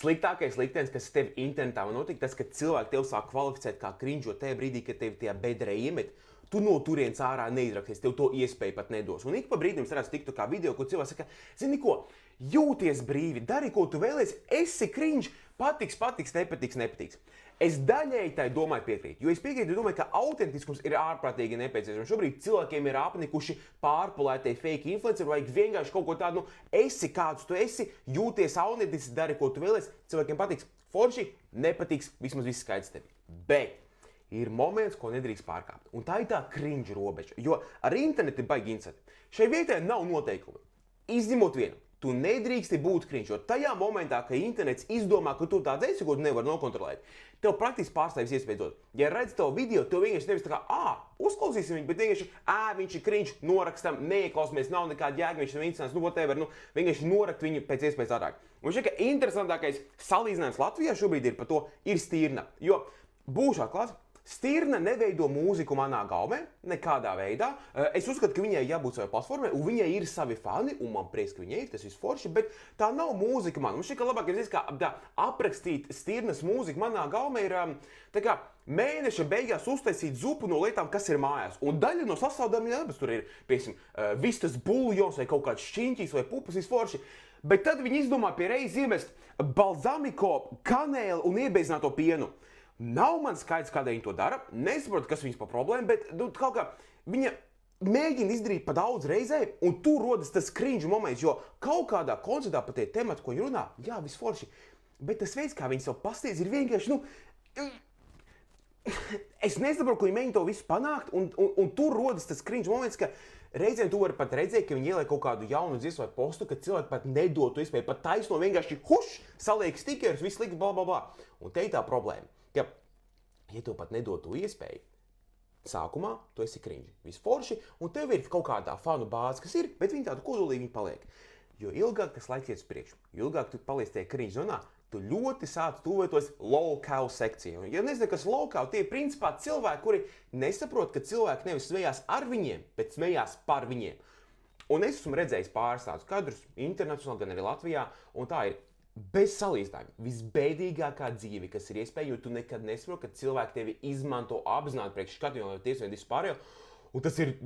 Sliktākais liktenis, kas tev internetā var notikt, tas, ka cilvēki tev sāk kvalificēt kā cringe, jo tajā brīdī, kad tevi tajā bedrē iemet, tu no turienes ārā neizraksies, tev to iespēju pat nedos. Un ik pa brīdim es redzu tiktu kā video, kur cilvēks saka, zini ko, jūties brīvi, dari, ko tu vēlies, esi cringe, patiks, nepatiks. Es daļēji tai domāju piekrīt, jo es piekrītu, domāju, ka autentiskums ir ārprātīgi nepieciešams. Šobrīd cilvēkiem ir apnikuši pārpulētie fake influenceri, vajag vienkārši kaut ko tādu, esi kāds tu esi, jūties autentisks, dari, ko tu vēlies, cilvēkiem patiks, forši, nepatiks, vismaz viss skaidrs tevi. Bet ir moments, ko nedrīkst pārkāpt, un tā ir tā cringe robeža, jo ar internetu ir baigi insight. Šai vietai nav noteikumi, izņemot vienu. Tu nedrīksti būt cringe, jo tajā momentā, kad internets izdomā, ka tu tāds esi, ko tu nevari nokontrolēt, tev praktiski pārstāvis iespēju dot. Ja redz tavu video, tev vienkārši nevis tā kā, uzklausīsim viņu, bet vienkārši, viņš ir cringe, norakstam, neieklausāmies, nav nekāda jēga, viņš nav interesants, whatever, vienkārši norakt viņu pēc iespējas ātrāk. Un šeit, ka interesantākais salīdzinājums Latvijā šobrīd ir par to, ir Stirna, jo būšu atklāts, Stirna neveido mūziku manā galvā, nekādā veidā. Es uzskatu, ka viņai jābūt savai platformai, un viņai ir savi fani, un man prieks, ka viņai ir, tas viss forši, bet tā nav mūzika man. Man šķiet, ka labākais kā aprakstīt Stirnas mūziku manā galvā ir tā kā mēneša beigās uztaisīt zupu no lietām, kas ir mājās. Un daļa no sastāvdaļām, tur ir, piemēram, vistas buļļons vai kaut kāds šķiņķis vai pupas, viss forši. Bet tad viņi izdomā pie reizes iemest balzamiko, kanēli un iebeizināto pienu. Nav man skaidrs, kādēļ viņi to dara. Nesaprotu, kas viņas pa problēmu, bet kaut kā viņa mēģina izdarīt pa daudz reizē, un tur rodas tas cringe moments, jo kaut kādā koncertā par tie temati, ko viņi runā, jā, viss forši, bet tas veids, kā viņi sev pastiedz, ir vienkārši, es nesaprotu, ko viņi mēģina to visu panākt, un tur rodas tas cringe moments, ka reizēm tu vari pat redzēt, ka viņi ieliek kaut kādu jaunu dziesmu vai postu, ka cilvēki pat nedotu iespēju, pat taisno vienkārši saliek stikerus, viss liks, bla, bla, bla. Un te ir tā problēma, ka, ja tu pat nedotu iespēju, sākumā tu esi cringe, viss forši, un tev ir kaut kādā fanu bāze, kas ir, bet viņi tādu kodolīgi viņi paliek. Jo ilgāk tas laiks iet uz priekšu, jo ilgāk tu paliec tajā cringe zonā, tu ļoti sāc tuvoties low-cow sekcijai. Ja nezinu, kas low-cow, tie ir principā cilvēki, kuri nesaprot, ka cilvēki nevis smējās ar viņiem, bet smējās par viņiem. Un es esmu redzējis pāris tādus kadrus, internacionāli, gan arī Latvijā, un tā ir bez salīdzinājuma visbēdīgākā dzīve, kas ir iespēja, jo tu nekad nesaproti, ka cilvēki tevi izmanto apzināti priekš skatījuma vai tiesvedības vispārējo. Un tas ir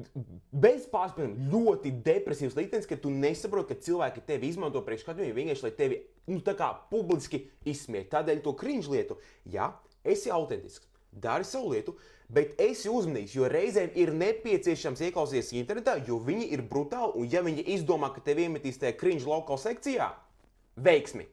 bez pārspējuma ļoti depresīvs liktenis, ka tu nesaproti, ka cilvēki tevi izmanto priekš skatījuma vienkārši, lai tevi tā kā publiski izsmiet. Tādēļ to cringe lietu, jā, esi autentisks, dari savu lietu, bet esi uzmanīgs, jo reizēm ir nepieciešams ieklausīties internetā, jo viņi ir brutāli, un ja viņi izdomā, ka tevi iemetīs tajā cringe lokal sekcijā, veiksmi!